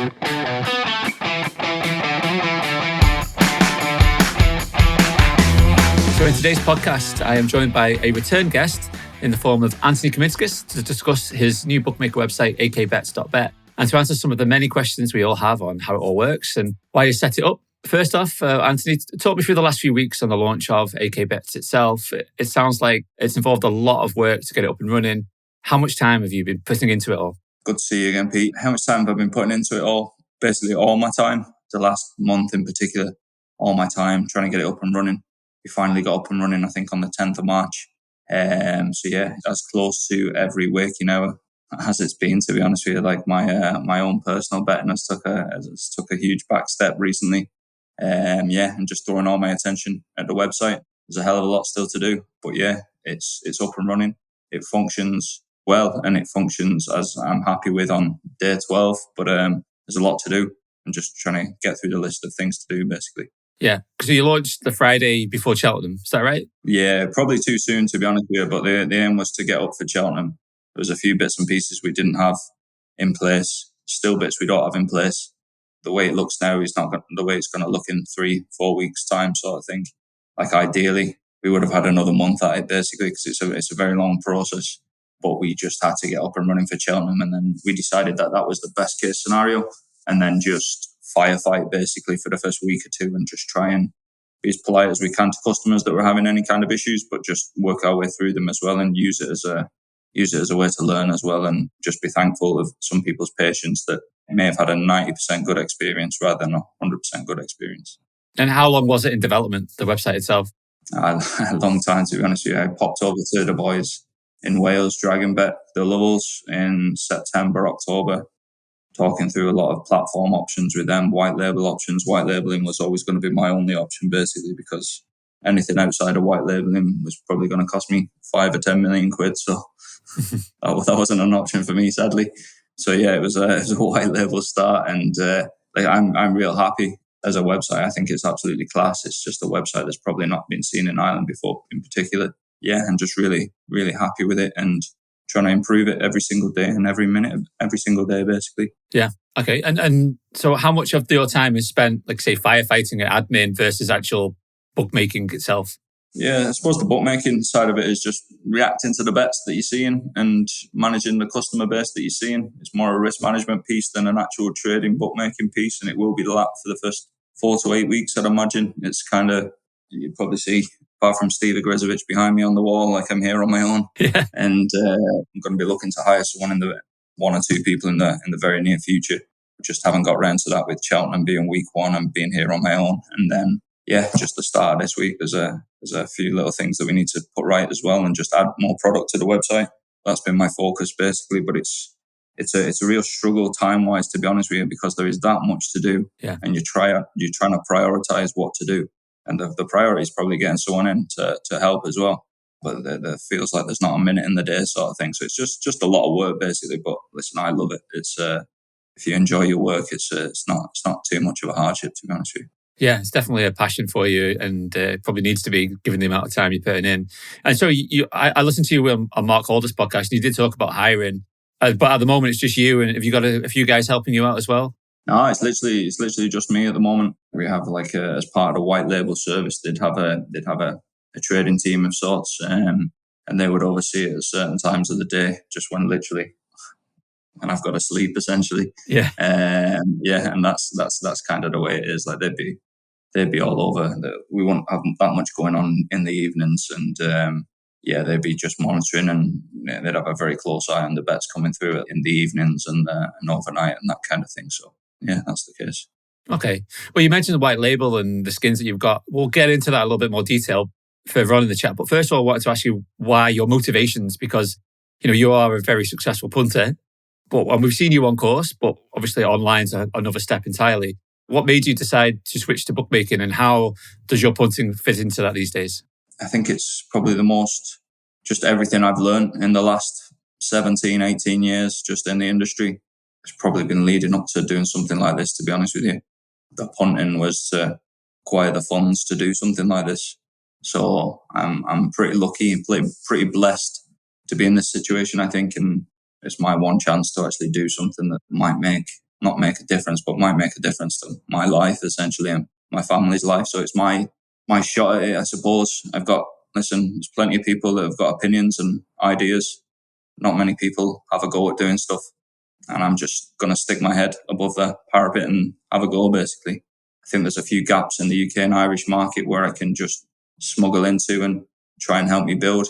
So in today's podcast, I am joined by a return guest in the form of Anthony Kaminskas to discuss his new bookmaker website, AKBets.bet, and to answer some of the many questions we all have on how it all works and why you set it up. First off, Anthony, talk me through the last few weeks on the launch of AKBets itself. It sounds like it's involved a lot of work to get it up and running. How much time have you been putting into it all? Good to see you again, Pete. How much time have I been putting into it all? Basically all my time, the last month in particular, all my time trying to get it up and running. We finally got up and running, I think, on the 10th of March. So yeah, as close to every waking hour as it's been, to be honest with you. Like my own personal betting has took a huge back step recently. And just throwing all my attention at the website. There's a hell of a lot still to do, but yeah, it's up and running. It functions well, and it functions as I'm happy with on day 12. But there's a lot to do. I'm just trying to get through the list of things to do, basically. Yeah, because you launched the Friday before Cheltenham. Is that right? Yeah, probably too soon, to be honest with you. But the aim was to get up for Cheltenham. There was a few bits and pieces we didn't have in place. Still bits we don't have in place. The way it looks now is not the way it's going to look in 3-4 weeks' time, sort of thing. Like ideally, we would have had another month at it, basically, because it's a very long process. But we just had to get up and running for Cheltenham, and then we decided that was the best case scenario, and then just firefight basically for the first week or two and just try and be as polite as we can to customers that were having any kind of issues, but just work our way through them as well and use it as a way to learn as well, and just be thankful of some people's patience that may have had a 90% good experience rather than a 100% good experience. And how long was it in development, the website itself? A long time, to be honest with you. I popped over to the boys in Wales, DragonBet, the Levels in September, October, talking through a lot of platform options with them, white label options. White labeling was always going to be my only option, basically, because anything outside of white labeling was probably going to cost me 5 or 10 million quid. So that wasn't an option for me, sadly. So yeah, it was a white label start, and I'm real happy as a website. I think it's absolutely class. It's just a website that's probably not been seen in Ireland before, in particular. Yeah, I'm just really, really happy with it, and trying to improve it every single day and every minute of every single day, basically. Yeah. Okay. And so how much of your time is spent, like, say, firefighting and admin versus actual bookmaking itself? Yeah, I suppose the bookmaking side of it is just reacting to the bets that you're seeing and managing the customer base that you're seeing. It's more a risk management piece than an actual trading bookmaking piece, and it will be that for the first 4 to 8 weeks, I'd imagine. It's kind of, you'd probably see, apart from Steve Agrezovic behind me on the wall, like I'm here on my own. Yeah. And I'm going to be looking to hire one or two people in the very near future. Just haven't got around to that with Cheltenham being week 1 and being here on my own. And then, yeah, just the start of this week, there's a few little things that we need to put right as well, and just add more product to the website. That's been my focus, basically. But it's a real struggle time-wise, to be honest with you, because there is that much to do. Yeah. And you're trying to prioritize what to do. And the priority is probably getting someone in to help as well. But there feels like there's not a minute in the day sort of thing. So it's just a lot of work, basically. But listen, I love it. It's if you enjoy your work, it's not too much of a hardship, to be honest with you. Yeah, it's definitely a passion for you, and probably needs to be, given the amount of time you're putting in. And so I listened to you on Mark Halder's podcast, and you did talk about hiring. But at the moment, it's just you, and have you got a few guys helping you out as well? No, it's literally just me at the moment. We have as part of the white label service, they'd have a trading team of sorts, and they would oversee it at certain times of the day, just when I've got to sleep, essentially. Yeah. And that's kind of the way it is. Like they'd be all over. We wouldn't have that much going on in the evenings, and they'd be just monitoring, and they'd have a very close eye on the bets coming through in the evenings and overnight and that kind of thing. So yeah, that's the case. Okay. Well, you mentioned the white label and the skins that you've got. We'll get into that a little bit more detail further on in the chat. But first of all, I wanted to ask you why your motivations, because you are a very successful punter, and we've seen you on course, but obviously online's another step entirely. What made you decide to switch to bookmaking, and how does your punting fit into that these days? I think it's probably the most, just everything I've learned in the last 17, 18 years just in the industry. It's probably been leading up to doing something like this, to be honest with you. The punting was to acquire the funds to do something like this. So I'm pretty lucky and pretty blessed to be in this situation, I think, and it's my one chance to actually do something that might make not make a difference, but might make a difference to my life essentially and my family's life. So it's my shot at it, I suppose. There's plenty of people that have got opinions and ideas. Not many people have a go at doing stuff. And I'm just going to stick my head above the parapet and have a go, basically. I think there's a few gaps in the UK and Irish market where I can just smuggle into and try and help me build.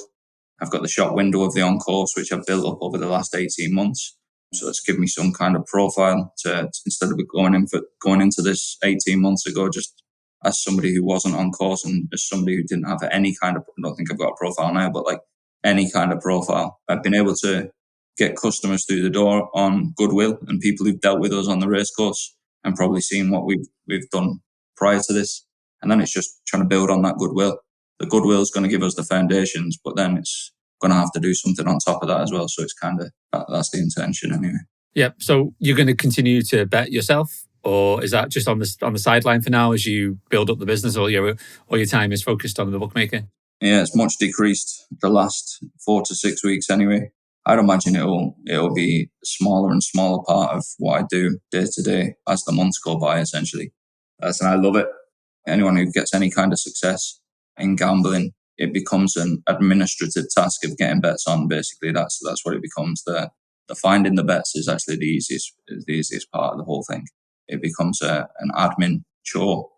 I've got the shop window of the OnCourse, which I've built up over the last 18 months. So it's given me some kind of profile to instead of going into this 18 months ago, just as somebody who wasn't OnCourse and as somebody who didn't have any kind of, I don't think I've got a profile now, but like any kind of profile. I've been able to get customers through the door on goodwill and people who've dealt with us on the racecourse and probably seen what we've done prior to this. And then it's just trying to build on that goodwill. The goodwill is going to give us the foundations, but then it's going to have to do something on top of that as well. So it's kind of, that's the intention anyway. Yeah. So you're going to continue to bet yourself, or is that just on the sideline for now as you build up the business, or your time is focused on the bookmaker? Yeah, it's much decreased the last 4 to 6 weeks anyway. I'd imagine it'll be a smaller and smaller part of what I do day to day as the months go by, essentially. And I love it. Anyone who gets any kind of success in gambling, it becomes an administrative task of getting bets on. Basically, that's what it becomes. The finding the bets is actually the easiest part of the whole thing. It becomes an admin chore.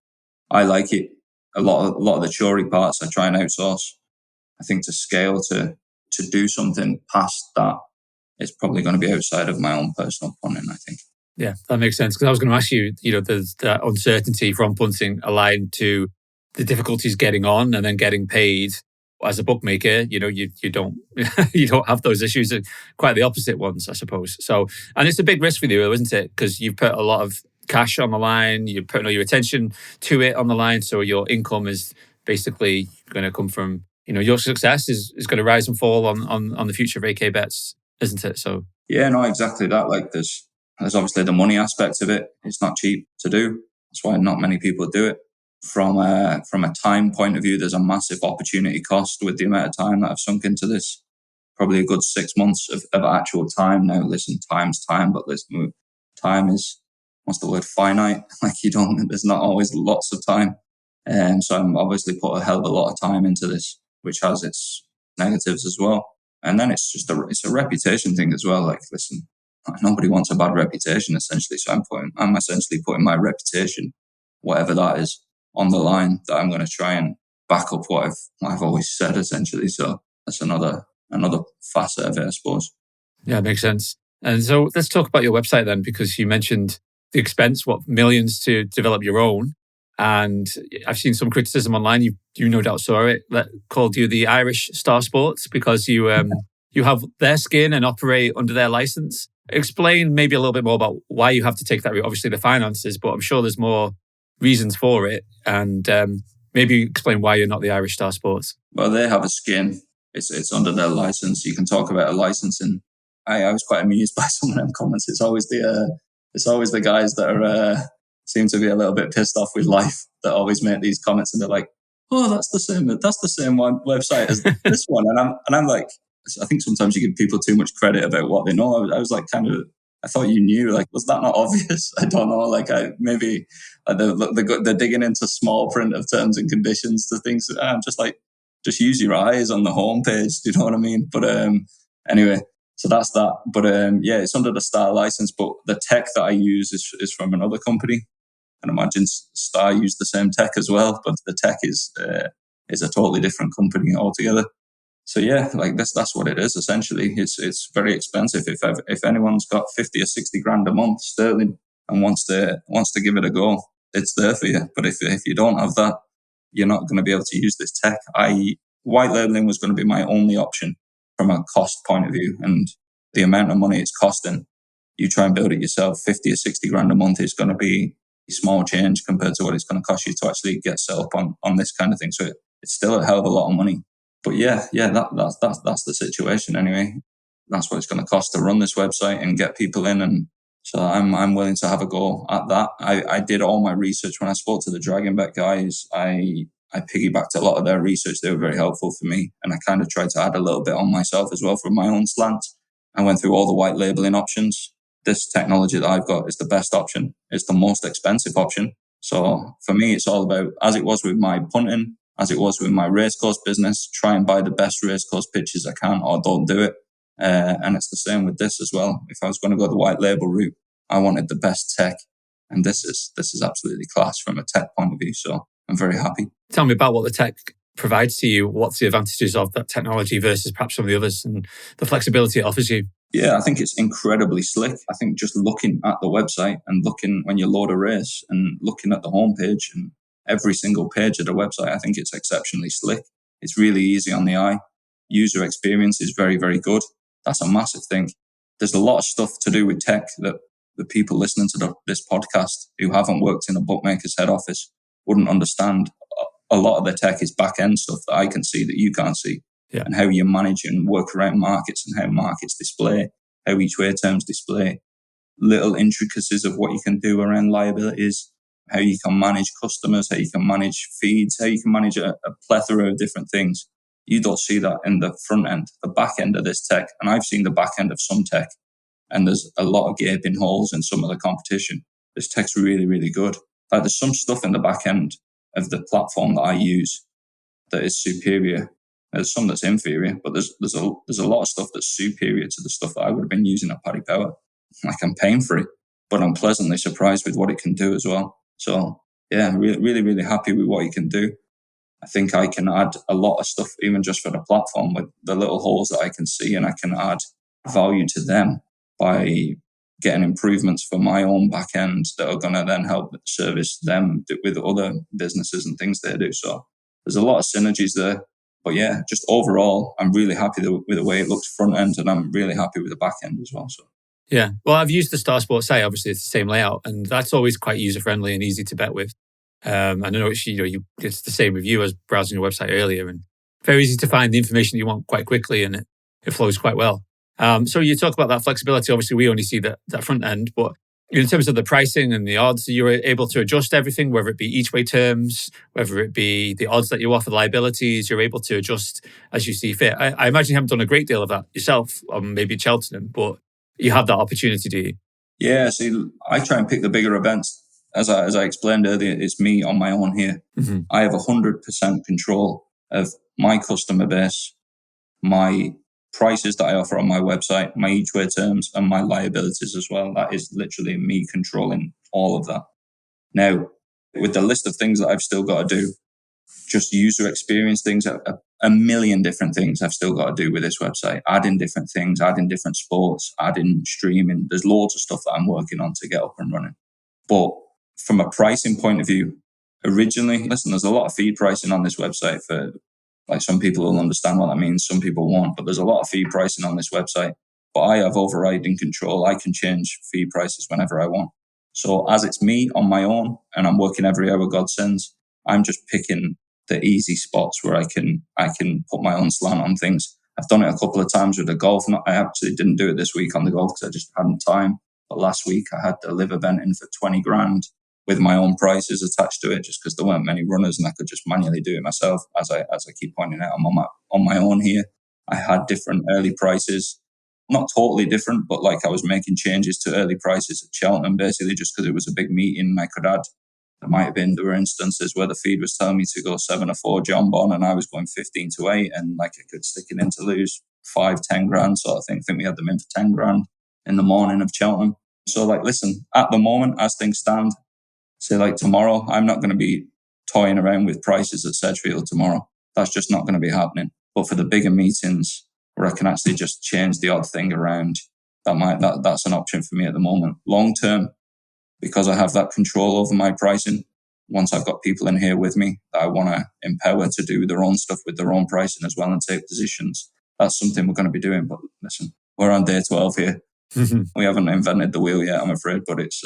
I like it. A lot of the chorey parts I try and outsource. I think to scale to do something past that, it's probably going to be outside of my own personal punting, I think. Yeah, that makes sense. Because I was going to ask you, there's that uncertainty from punting aligned to the difficulties getting on and then getting paid. As a bookmaker, you don't you don't have those issues. Quite the opposite ones, I suppose. So, and it's a big risk for you, isn't it? Because you've put a lot of cash on the line. You're putting all your attention to it on the line. So your income is basically going to come from, your success is going to rise and fall on the future of AKBets, isn't it? So yeah, no, exactly that. Like there's obviously the money aspect of it. It's not cheap to do. That's why not many people do it. From a time point of view, there's a massive opportunity cost with the amount of time that I've sunk into this. Probably a good 6 months of actual time. Now, listen, time's time, but listen, time is, what's the word, finite. Like there's not always lots of time. And so I'm obviously put a hell of a lot of time into this, which has its negatives as well. And then it's just it's a reputation thing as well. Like, listen, nobody wants a bad reputation, essentially. So I'm essentially putting my reputation, whatever that is, on the line, that I'm going to try and back up what I've always said, essentially. So that's another facet of it, I suppose. Yeah, makes sense. And so let's talk about your website then, because you mentioned the expense, millions to develop your own. And I've seen some criticism online. You no doubt saw it, that called you the Irish Star Sports because you have their skin and operate under their license. Explain maybe a little bit more about why you have to take that route. Obviously the finances, but I'm sure there's more reasons for it, and maybe explain why you're not the Irish Star Sports. Well, they have a skin. It's under their license. You can talk about a licensing. I was quite amused by some of them comments. It's always the guys that are seem to be a little bit pissed off with life that always make these comments, and they're like, "Oh, that's the same one website as this one," and I'm like, I think sometimes you give people too much credit about what they know. I was like, I thought you knew. Like, was that not obvious? I don't know. Like, they're digging into small print of terms and conditions to things. I'm just like, just use your eyes on the homepage. Do you know what I mean? But anyway, so that's that. But yeah, it's under the Star license. But the tech that I use is from another company. And imagine Star used the same tech as well, but the tech is a totally different company altogether. So yeah, like that's what it is essentially. It's very expensive. If anyone's got 50 or 60 grand a month sterling and wants to give it a go, it's there for you. But if you don't have that, you're not going to be able to use this tech. White labeling was going to be my only option from a cost point of view, and the amount of money it's costing, you try and build it yourself, 50 or 60 grand a month is going to be small change compared to what it's going to cost you to actually get set up on this kind of thing. So it's still a hell of a lot of money. But yeah, that's the situation anyway. That's what it's going to cost to run this website and get people in, and so I'm willing to have a go at that. I did all my research when I spoke to the DragonBet guys. I piggybacked a lot of their research. They were very helpful for me, and I kind of tried to add a little bit on myself as well from my own slant. I went through all the white labeling options. this technology that I've got is the best option. It's the most expensive option. So for me, it's all about, as it was with my punting, as it was with my racecourse business, try and buy the best racecourse pitches I can, or don't do it. And it's the same with this as well. If I was going to go the white label route, I wanted the best tech. And this is absolutely class from a tech point of view. So I'm very happy. Tell me about what the tech provides to you. What's the advantages of that technology versus perhaps some of the others and the flexibility it offers you? Yeah, I think it's incredibly slick. I think just looking at the website and looking when you load a race and looking at the homepage and every single page of the website, I think it's exceptionally slick. It's really easy on the eye. User experience is very, very good. That's a massive thing. There's a lot of stuff to do with tech that the people listening to this podcast who haven't worked in a bookmaker's head office wouldn't understand. A lot of the tech is back-end stuff that I can see that you can't see. Yeah. And how you manage and work around markets and how markets display, how each way terms display, little intricacies of what you can do around liabilities, how you can manage customers, how you can manage feeds, how you can manage a plethora of different things. You don't see that in the front end, the back end of this tech. And I've seen the back end of some tech, and there's a lot of gaping holes in some of the competition. This tech's really, really good. Like there's some stuff in the back end of the platform that I use that is superior. There's some that's inferior, but there's a lot of stuff that's superior to the stuff that I would have been using at Paddy Power. Like I'm paying for it, but I'm pleasantly surprised with what it can do as well. So yeah, I'm really, really happy with what it can do. I think I can add a lot of stuff, even just for the platform, with the little holes that I can see, and I can add value to them by getting improvements for my own back end that are going to then help service them with other businesses and things they do. So there's a lot of synergies there. But yeah, just overall, I'm really happy with the way it looks front end, and I'm really happy with the back end as well. So yeah, well, I've used the Star Sports site. Obviously, it's the same layout, and that's always quite user friendly and easy to bet with. I know it's the same with you as browsing your website earlier, and very easy to find the information you want quite quickly, and it flows quite well. So you talk about that flexibility. Obviously, we only see that front end, but in terms of the pricing and the odds, you're able to adjust everything, whether it be each way terms, whether it be the odds that you offer, the liabilities, you're able to adjust as you see fit. I imagine you haven't done a great deal of that yourself, or maybe at Cheltenham, but you have that opportunity, do you? Yeah, see, I try and pick the bigger events. As I explained earlier, it's me on my own here. Mm-hmm. I have 100% control of my customer base, my prices that I offer on my website, my each way terms, and my liabilities as well. That is literally me controlling all of that. Now, with the list of things that I've still got to do, just user experience things, a million different things I've still got to do with this website, adding different things, adding different sports, adding streaming. There's loads of stuff that I'm working on to get up and running. But from a pricing point of view, originally, there's a lot of feed pricing on this website for, like, some people will understand what that means, some people won't, but there's a lot of feed pricing on this website. But I have overriding control. I can change feed prices whenever I want. So as it's me on my own and I'm working every hour God sends, I'm just picking the easy spots where I can put my own slant on things. I've done it a couple of times with the golf. I actually didn't do it this week on the golf because I just hadn't time. But last week I had the live event in for 20 grand with my own prices attached to it, just because there weren't many runners and I could just manually do it myself. As I keep pointing out, I'm on my own here. I had different early prices, not totally different, but like I was making changes to early prices at Cheltenham, basically just because it was a big meeting. I could add. There were instances where the feed was telling me to go 7-4 John Bon and I was going 15-8, and like I could stick it in to lose 5-10 grand sort of thing. I think we had them in for 10 grand in the morning of Cheltenham. So like, listen, at the moment, as things stand, say like tomorrow, I'm not going to be toying around with prices at Sedgefield tomorrow. That's just not going to be happening. But for the bigger meetings where I can actually just change the odd thing around, that's an option for me at the moment. Long term, because I have that control over my pricing, once I've got people in here with me that I want to empower to do their own stuff with their own pricing as well and take positions, that's something we're going to be doing. But listen, we're on day 12 here. We haven't invented the wheel yet, I'm afraid, but it's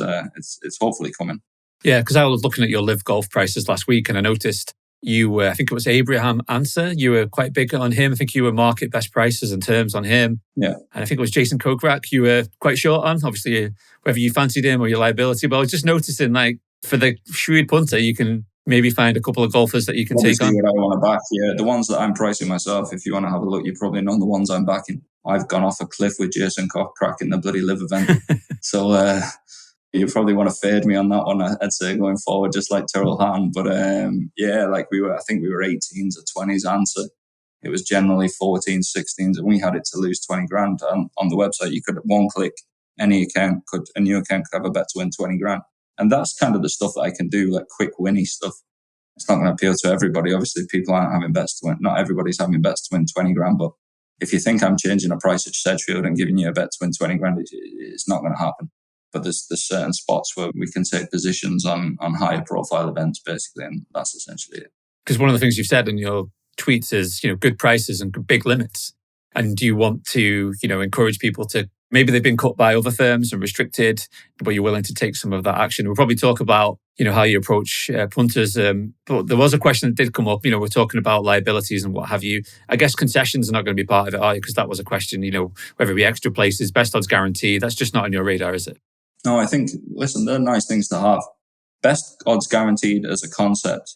hopefully coming. Yeah, because I was looking at your live golf prices last week and I noticed you were, I think it was Abraham Answer, you were quite big on him. I think you were market best prices and terms on him. Yeah. And I think it was Jason Kokrak you were quite short on, obviously, whether you fancied him or your liability. But I was just noticing, like, for the shrewd punter, you can maybe find a couple of golfers that you can take on. What I want to back, yeah. The ones that I'm pricing myself, if you want to have a look, you probably know the ones I'm backing. I've gone off a cliff with Jason Cockcrack in the bloody live event. So you probably want to fade me on that one, I'd say, going forward, just like Tyrrell Hatton. But like I think we were 18s or 20s answer. It was generally 14s, 16s, and we had it to lose 20 grand. On the website, you could, at one click, a new account could have a bet to win 20 grand. And that's kind of the stuff that I can do, like quick winny stuff. It's not going to appeal to everybody. Obviously, people aren't having bets to win. Not everybody's having bets to win 20 grand. But if you think I'm changing a price at Sedgefield and giving you a bet to win 20 grand, it's not going to happen. But there's certain spots where we can take positions on higher profile events, basically, and that's essentially it. Because one of the things you've said in your tweets is, good prices and big limits. And you want to, encourage people to, maybe they've been cut by other firms and restricted, but you're willing to take some of that action. We'll probably talk about, how you approach punters. But there was a question that did come up, we're talking about liabilities and what have you. I guess concessions are not going to be part of it, are you? Because that was a question, whether it be extra places, best odds guarantee, that's just not on your radar, is it? No, I think, listen, they're nice things to have. Best odds guaranteed as a concept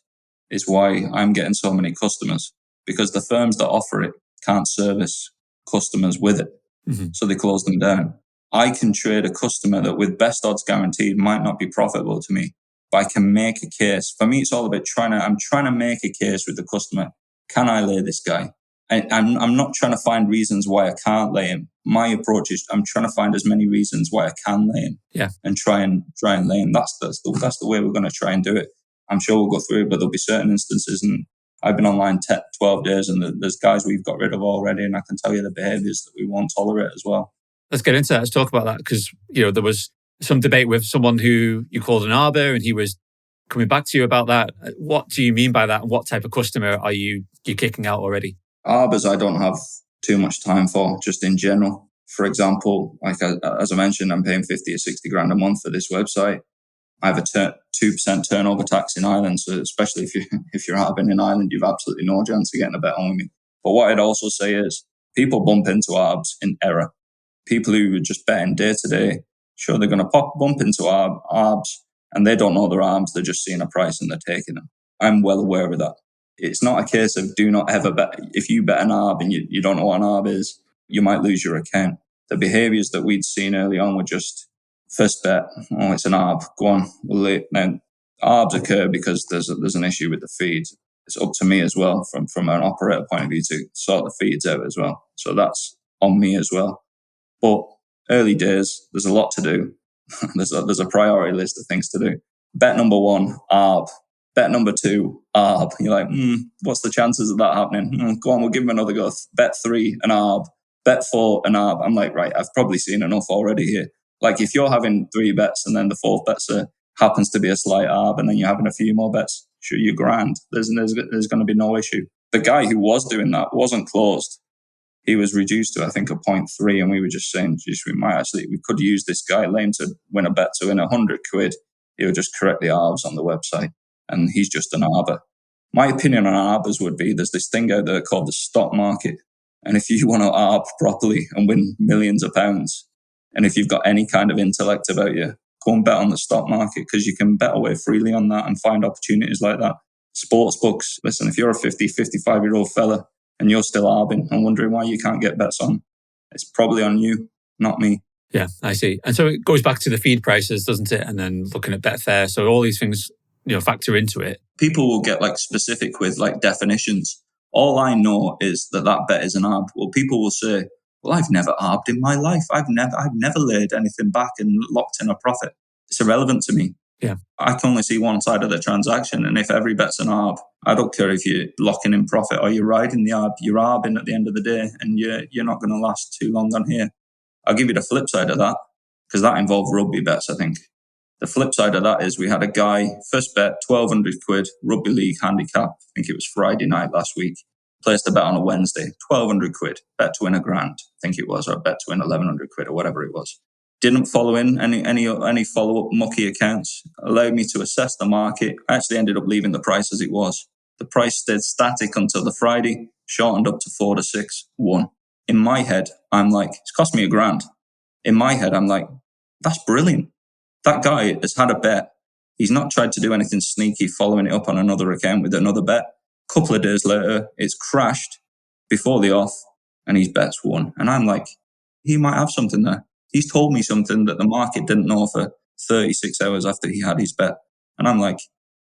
is why I'm getting so many customers, because the firms that offer it can't service customers with it. Mm-hmm. So they close them down. I can trade a customer that with best odds guaranteed might not be profitable to me, but I can make a case. For me, it's all about I'm trying to make a case with the customer. Can I lay this guy? I'm not trying to find reasons why I can't lay him. My approach is I'm trying to find as many reasons why I can lay him, and try and lay him. That's the way we're going to try and do it. I'm sure we'll go through it, but there'll be certain instances, and I've been online 12 days, and there's guys we've got rid of already, and I can tell you the behaviours that we won't tolerate as well. Let's get into that. Let's talk about that, because there was some debate with someone who you called an arbor, and he was coming back to you about that. What do you mean by that, and what type of customer are you kicking out already? Arbors I don't have too much time for, just in general. For example, like as I mentioned, I'm paying 50 or 60 grand a month for this website. I have a 2% turnover tax in Ireland, so especially if you're arbing in Ireland, you've absolutely no chance of getting a bet on with me. But what I'd also say is people bump into arbs in error. People who are just betting day to day, sure, they're going to bump into arbs, and they don't know they're arbs. They're just seeing a price and they're taking them. I'm well aware of that. It's not a case of do not ever bet. If you bet an arb and you don't know what an arb is, you might lose your account. The behaviours that we'd seen early on were just first bet, oh, it's an arb, go on, we'll lay. Now, arbs occur because there's an issue with the feed. It's up to me as well from an operator point of view to sort the feeds out as well. So that's on me as well. But early days, there's a lot to do. there's a priority list of things to do. Bet number 1, arb. Bet number 2, arb. You're like, what's the chances of that happening? Go on, we'll give him another go. Bet 3, an arb. Bet 4, an arb. I'm like, right, I've probably seen enough already here. Like if you're having 3 bets and then the 4th bet happens to be a slight arb, and then you're having a few more bets, sure, you're grand. There's going to be no issue. The guy who was doing that wasn't closed. He was reduced to, I think, a 0.3, and we were just saying, we could use this guy lame to win a bet to win 100 quid. He'll just correct the arbs on the website, and he's just an arbor. My opinion on arbors would be there's this thing out there called the stock market, and if you want to arb properly and win millions of pounds, and if you've got any kind of intellect about you, go and bet on the stock market, because you can bet away freely on that and find opportunities like that. Sports books, listen, if you're a 50, 55-year-old fella and you're still arbing and wondering why you can't get bets on, it's probably on you, not me. Yeah, I see. And so it goes back to the feed prices, doesn't it? And then looking at Betfair. So all these things, factor into it. People will get specific with definitions. All I know is that bet is an arb. Well, people will say, well, I've never arbed in my life. I've never laid anything back and locked in a profit. It's irrelevant to me. Yeah. I can only see one side of the transaction. And if every bet's an arb, I don't care if you're locking in profit or you're riding the arb, you're arbing at the end of the day, and you're not going to last too long on here. I'll give you the flip side of that, because that involved rugby bets, I think. The flip side of that is we had a guy, first bet, 1,200 quid, rugby league handicap. I think it was Friday night last week. Placed a bet on a Wednesday, 1,200 quid, bet to win $1,000, I think it was, or bet to win 1,100 quid or whatever it was. Didn't follow in any follow-up mucky accounts. Allowed me to assess the market. I actually ended up leaving the price as it was. The price stayed static until the Friday, shortened up to 4 to 6, won. In my head, I'm like, it's cost me $1,000. In my head, I'm like, that's brilliant. That guy has had a bet. He's not tried to do anything sneaky, following it up on another account with another bet. A couple of days later, it's crashed before the off. and his bets won. And I'm like, he might have something there. He's told me something that the market didn't know for 36 hours after he had his bet. And I'm like,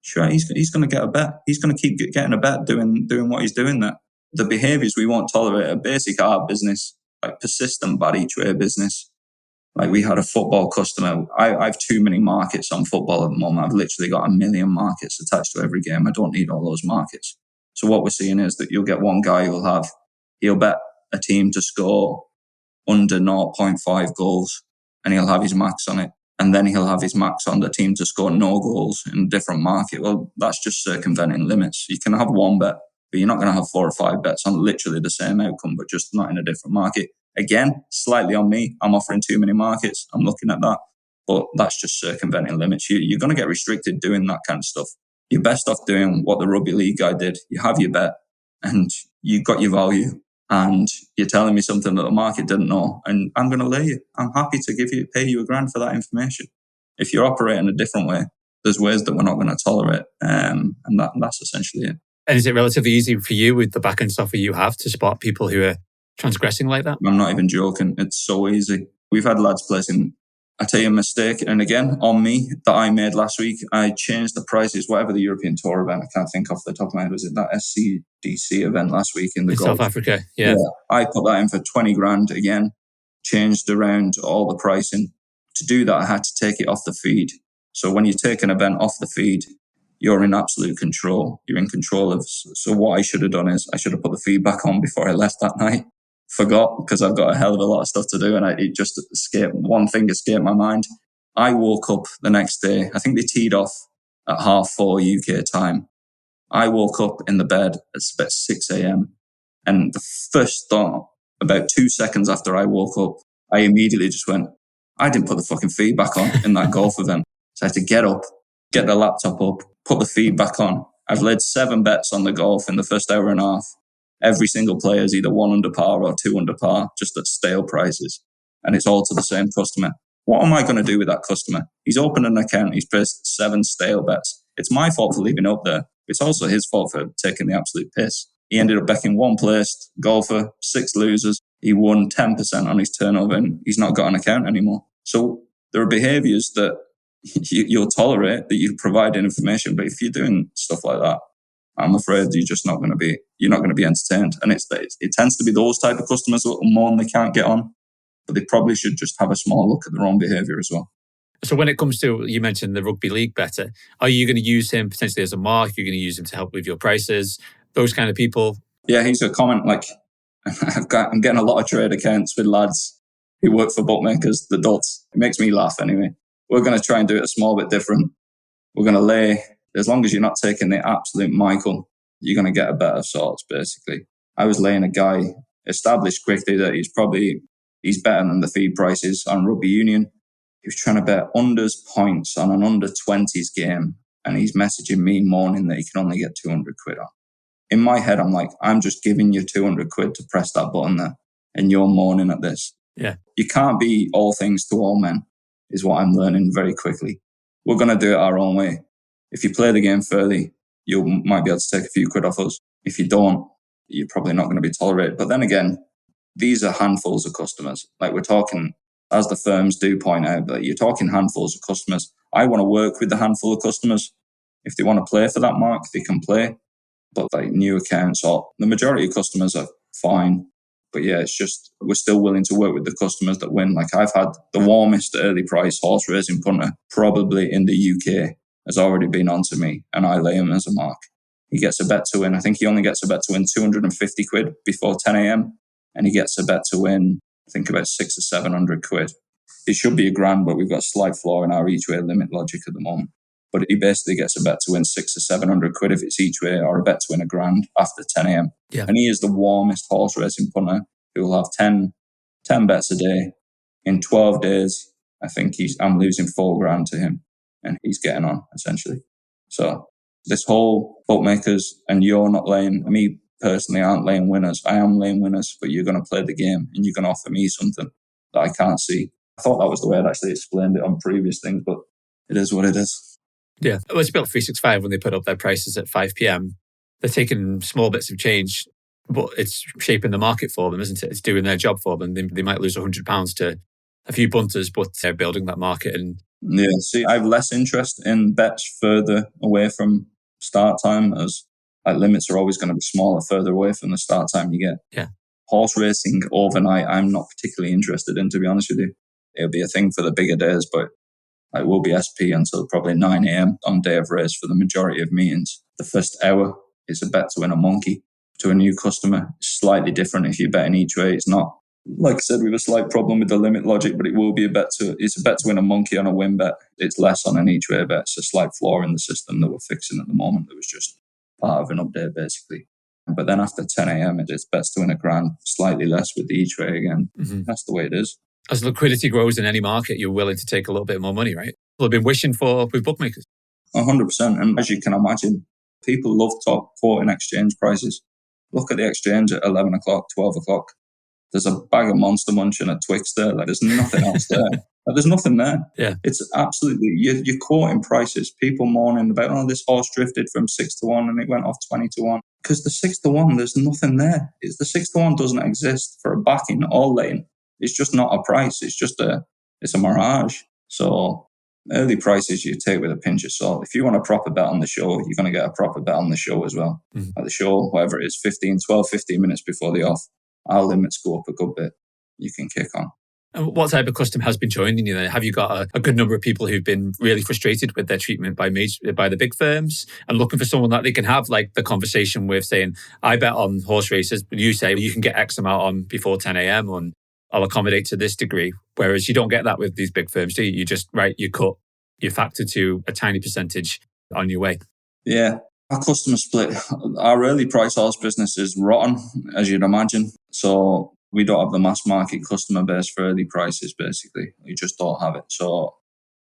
sure, he's going to get a bet. He's going to keep getting a bet doing what he's doing there. The behaviors we won't tolerate are basic art business, like persistent bad each way business. Like we had a football customer. I have too many markets on football at the moment. I've literally got 1 million markets attached to every game. I don't need all those markets. So what we're seeing is that you'll get one guy he'll bet a team to score under 0.5 goals, and he'll have his max on it. And then he'll have his max on the team to score no goals in a different market. Well, that's just circumventing limits. You can have one bet, but you're not going to have 4 or 5 bets on literally the same outcome, but just not in a different market. Again, slightly on me. I'm offering too many markets. I'm looking at that. But that's just circumventing limits. You're going to get restricted doing that kind of stuff. You're best off doing what the rugby league guy did. You have your bet and you got your value, and you're telling me something that the market didn't know, and I'm going to lay you. I'm happy to pay you $1,000 for that information. If you're operating a different way, there's ways that we're not going to tolerate. And that's essentially it. And is it relatively easy for you with the back-end software you have to spot people who are transgressing like that? I'm not even joking. It's so easy. We've had lads placing, I tell you a mistake, and again, on me, that I made last week. I changed the prices, whatever the European Tour event, I can't think off the top of my head, was it that SCDC event last week in South Africa? Yeah. I put that in for $20,000 again, changed around all the pricing. To do that, I had to take it off the feed. So when you take an event off the feed, you're in absolute control. You're in control of. So what I should have done is I should have put the feed back on before I left that night. Forgot, because I've got a hell of a lot of stuff to do, and it just escaped. One thing escaped my mind. I woke up the next day. I think they teed off at 4:30 UK time. I woke up in the bed at about 6 a.m. And the first thought, about 2 seconds after I woke up, I immediately just went, I didn't put the fucking feed back on in that golf event. So I had to get up, get the laptop up, put the feed back on. I've laid 7 bets on the golf in the first hour and a half. Every single player is either 1 under par or 2 under par, just at stale prices. And it's all to the same customer. What am I going to do with that customer? He's opened an account. He's placed 7 stale bets. It's my fault for leaving it up there. It's also his fault for taking the absolute piss. He ended up backing 1 placed golfer, 6 losers. He won 10% on his turnover, and he's not got an account anymore. So there are behaviors that you'll tolerate, that you provide information. But if you're doing stuff like that, I'm afraid you're not going to be entertained. And it tends to be those type of customers that moan they can't get on, but they probably should just have a small look at their own behaviour as well. So when it comes to, you mentioned the rugby league better, are you going to use him potentially as a mark? You're going to use him to help with your prices, those kind of people? Yeah, he's a comment. Like I'm getting a lot of trade accounts with lads who work for bookmakers, the dots. It makes me laugh anyway. We're going to try and do it a small bit different. We're going to lay, as long as you're not taking the absolute Michael, you're going to get a bet of sorts, basically. I was laying a guy, established quickly that he's better than the feed prices on rugby union. He was trying to bet unders points on an under 20s game, and he's messaging me moaning that he can only get 200 quid on. In my head, I'm like, I'm just giving you 200 quid to press that button there, and you're moaning at this. Yeah. You can't be all things to all men, is what I'm learning very quickly. We're going to do it our own way. If you play the game fairly, you might be able to take a few quid off us. If you don't, you're probably not going to be tolerated. But then again, these are handfuls of customers. Like we're talking, as the firms do point out, that you're talking handfuls of customers. I want to work with the handful of customers. If they want to play for that mark, they can play. But like new accounts, or the majority of customers are fine. But yeah, it's just, we're still willing to work with the customers that win. Like I've had the warmest early price horse racing punter probably in the UK has already been on to me, and I lay him as a mark. He gets a bet to win. I think he only gets a bet to win 250 quid before 10 a.m. And he gets a bet to win, I think about 600 or 700 quid. It should be $1,000, but we've got a slight flaw in our each way limit logic at the moment. But he basically gets a bet to win 600 or 700 quid if it's each way, or a bet to win $1,000 after 10 a.m. Yeah. And he is the warmest horse racing punter who will have 10 bets a day. In 12 days, I think I'm losing $4,000 to him, and he's getting on, essentially. So this whole bookmakers, and you're not laying, me personally aren't laying winners. I am laying winners, but you're going to play the game and you're going to offer me something that I can't see. I thought that was the way I'd actually explained it on previous things, but it is what it is. Yeah. Well, it's built 365 when they put up their prices at 5 p.m. They're taking small bits of change but it's shaping the market for them, isn't it? It's doing their job for them. They might lose £100 to a few punters, but they're building that market. And yeah, see, I have less interest in bets further away from start time, as like limits are always going to be smaller further away from the start time you get. Yeah. Horse racing overnight, I'm not particularly interested in, to be honest with you. It'll be a thing for the bigger days, but it will be SP until probably 9 a.m. on day of race for the majority of meetings. The first hour is a bet to win a monkey to a new customer. It's slightly different if you're betting each way. It's not, like I said, we have a slight problem with the limit logic, but it will be it's a bet to win a monkey on a win bet. It's less on an each way bet. It's a slight flaw in the system that we're fixing at the moment. That was just part of an update, basically. But then after 10 a.m., it's bets to win a grand, slightly less with the each way again. Mm-hmm. That's the way it is. As liquidity grows in any market, you're willing to take a little bit more money, right? People have been wishing for with bookmakers. 100%. And as you can imagine, people love quoting exchange prices. Look at the exchange at 11 o'clock, 12 o'clock. There's a bag of Monster Munch and a Twix there. Like, there's nothing else there. Like, there's nothing there. Yeah. It's absolutely, you're quoting prices. People moaning about, this horse drifted from 6 to 1 and it went off 20 to 1. Because the 6 to 1, there's nothing there. The 6 to 1 doesn't exist for a backing or lane. It's just not a price. It's a mirage. So early prices you take with a pinch of salt. If you want a proper bet on the show, you're going to get a proper bet on the show as well. Mm-hmm. At the show, whatever it is, 15 minutes before the off, our limits go up a good bit. You can kick on. And what type of customer has been joining you then? Have you got a good number of people who've been really frustrated with their treatment by the big firms and looking for someone that they can have like the conversation with, saying, I bet on horse races, but you say you can get X amount on before 10 a.m. and I'll accommodate to this degree. Whereas you don't get that with these big firms, do you? You just, you factor to a tiny percentage on your way. Yeah. Our customer split, our early price horse business is rotten, as you'd imagine. So we don't have the mass market customer base for early prices, basically. We just don't have it. So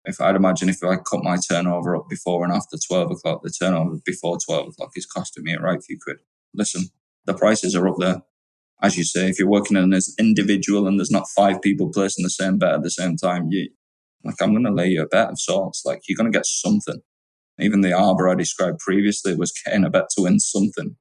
if I cut my turnover up before and after 12 o'clock, the turnover before 12 o'clock is costing me a right few quid. Listen, the prices are up there. As you say, if you're working in as individual and there's not 5 people placing the same bet at the same time, I'm going to lay you a bet of sorts. Like, you're going to get something. Even the Arbor I described previously was getting a bet to win something.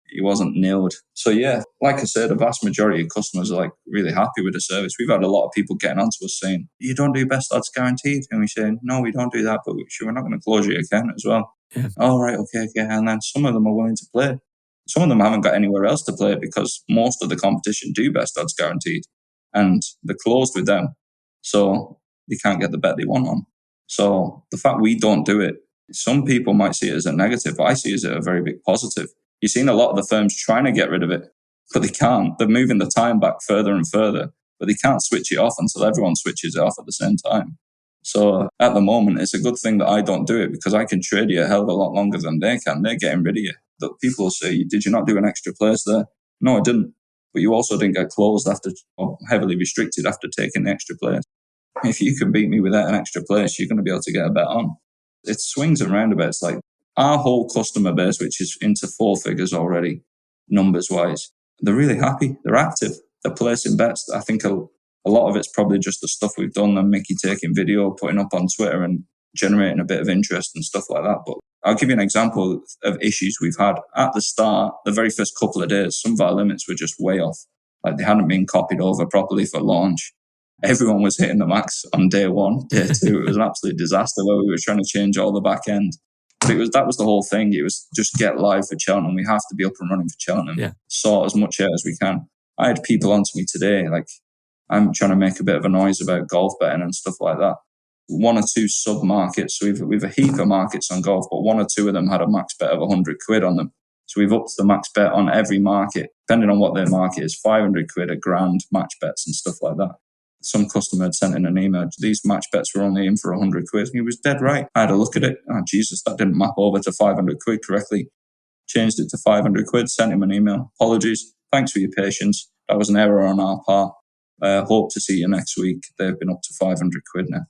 He wasn't nailed. So yeah, like I said, the vast majority of customers are like really happy with the service. We've had a lot of people getting onto us saying, you don't do best odds guaranteed. And we say, no, we don't do that, but we're not going to close your account as well. Yeah. Oh, right, okay. And then some of them are willing to play. Some of them haven't got anywhere else to play because most of the competition do best odds guaranteed and they're closed with them. So they can't get the bet they want on. So the fact we don't do it, some people might see it as a negative, but I see it as a very big positive. You've seen a lot of the firms trying to get rid of it, but they can't. They're moving the time back further and further, but they can't switch it off until everyone switches it off at the same time. So at the moment, it's a good thing that I don't do it because I can trade you a hell of a lot longer than they can. They're getting rid of you. The people will say, did you not do an extra place there? No, I didn't. But you also didn't get closed or heavily restricted after taking the extra place. If you can beat me without an extra place, you're going to be able to get a bet on. It swings and roundabouts. Like our whole customer base, which is into 4 figures already, numbers wise, they're really happy. They're active. They're placing bets. I think a lot of it's probably just the stuff we've done and Mickey taking video, putting up on Twitter and generating a bit of interest and stuff like that. But I'll give you an example of issues we've had. At the start, the very first couple of days, some of our limits were just way off. Like they hadn't been copied over properly for launch. Everyone was hitting the max on day 1, day 2. It was an absolute disaster where we were trying to change all the back end. But that was the whole thing. It was just get live for Cheltenham. We have to be up and running for Cheltenham. Yeah. Sort as much out as we can. I had people onto me today, like I'm trying to make a bit of a noise about golf betting and stuff like that. 1 or 2 sub markets. So we've a heap of markets on golf, but 1 or 2 of them had a max bet of 100 quid on them. So we've upped the max bet on every market, depending on what their market is, 500 quid, a grand, match bets and stuff like that. Some customer had sent in an email, these match bets were only in for 100 quid. He was dead right. I had a look at it. Oh, Jesus, that didn't map over to 500 quid correctly. Changed it to 500 quid, sent him an email. Apologies. Thanks for your patience. That was an error on our part. Hope to see you next week. They've been up to 500 quid now.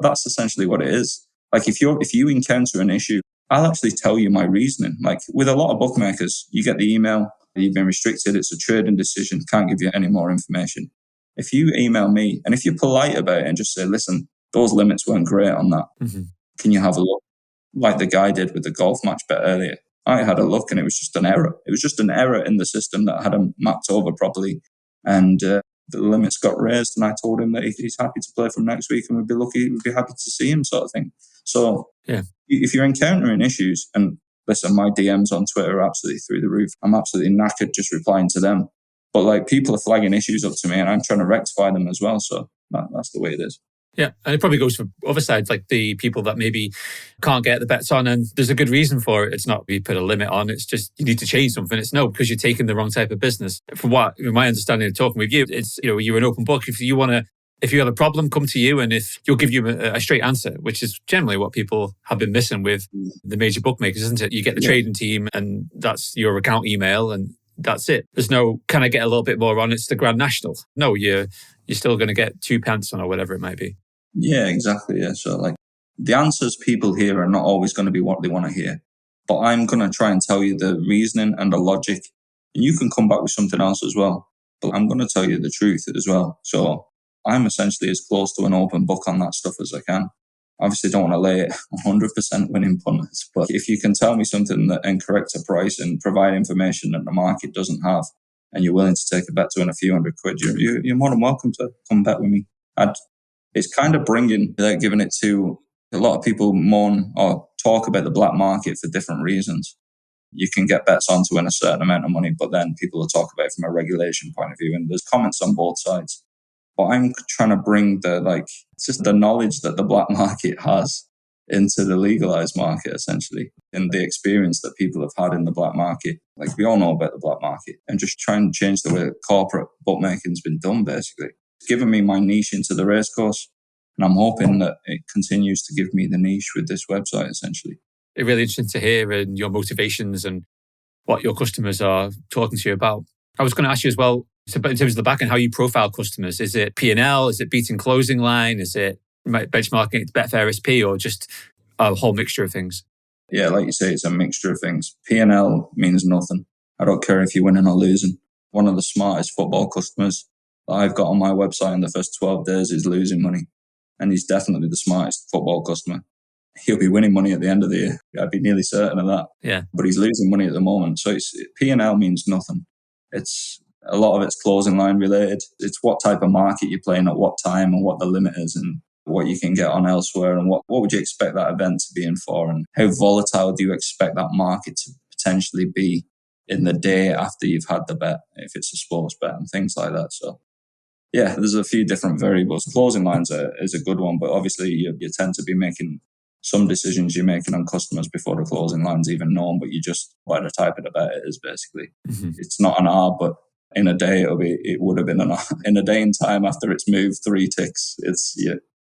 That's essentially what it is. Like if you encounter an issue, I'll actually tell you my reasoning. Like with a lot of bookmakers, you get the email, you've been restricted, it's a trading decision, can't give you any more information. If you email me and if you're polite about it and just say, listen, those limits weren't great on that. Mm-hmm. Can you have a look? Like the guy did with the golf match bet earlier. I had a look and it was just an error. It was just an error in the system that hadn't mapped over properly. And the limits got raised, and I told him that he's happy to play from next week and we'd be happy to see him, sort of thing. So if you're encountering issues, and listen, my DMs on Twitter are absolutely through the roof. I'm absolutely knackered just replying to them. But like, people are flagging issues up to me and I'm trying to rectify them as well. So that's the way it is. Yeah, and it probably goes for other sides, like the people that maybe can't get the bets on, and there's a good reason for it. It's not you put a limit on, it's just you need to change something. It's no, because you're taking the wrong type of business. From my understanding of talking with you, it's, you're an open book. If you have a problem, come to you, and if you'll give you a straight answer, which is generally what people have been missing with the major bookmakers, isn't it? You get the trading team and that's your account email and that's it. There's no, can I get a little bit more on? It's the Grand National. No, you're still going to get 2 pence on or whatever it might be. Yeah, exactly. Yeah. So like, the answers people hear are not always going to be what they want to hear. But I'm going to try and tell you the reasoning and the logic. And you can come back with something else as well. But I'm going to tell you the truth as well. So I'm essentially as close to an open book on that stuff as I can. Obviously, don't want to lay it 100% winning punters. But if you can tell me something that and correct a price and provide information that the market doesn't have, and you're willing to take a bet to win a few £100, you're more than welcome to come bet with me. It's kind of bringing, without giving it to, a lot of people moan or talk about the black market for different reasons. You can get bets on to win a certain amount of money, but then people will talk about it from a regulation point of view, and there's comments on both sides. But I'm trying to bring it's just the knowledge that the black market has into the legalized market, essentially, and the experience that people have had in the black market. Like, we all know about the black market, and just trying to change the way corporate bookmaking's been done, basically. It's given me my niche into the racecourse, and I'm hoping that it continues to give me the niche with this website, essentially. It's really interesting to hear and your motivations and what your customers are talking to you about. I was going to ask you as well, so in terms of the back end, how you profile customers. Is it P&L? Is it beating closing line? Is it benchmarking to Betfair SP, or just a whole mixture of things? Yeah, like you say, it's a mixture of things. P&L means nothing. I don't care if you're winning or losing. One of the smartest football customers that I've got on my website in the first 12 days is losing money. And he's definitely the smartest football customer. He'll be winning money at the end of the year. I'd be nearly certain of that. Yeah. But he's losing money at the moment. So P&L means nothing. A lot of it's closing line related. It's what type of market you're playing at what time and what the limit is and what you can get on elsewhere and what would you expect that event to be in for, and how volatile do you expect that market to potentially be in the day after you've had the bet, if it's a sports bet and things like that. So yeah, there's a few different variables. Closing lines is a good one, but obviously you tend to be making some decisions you're making on customers before the closing line's even known, but you just, by the type of the bet it is, basically. Mm-hmm. It's not an R, but in a day it would have been an R. In a day and time after it's moved 3 ticks,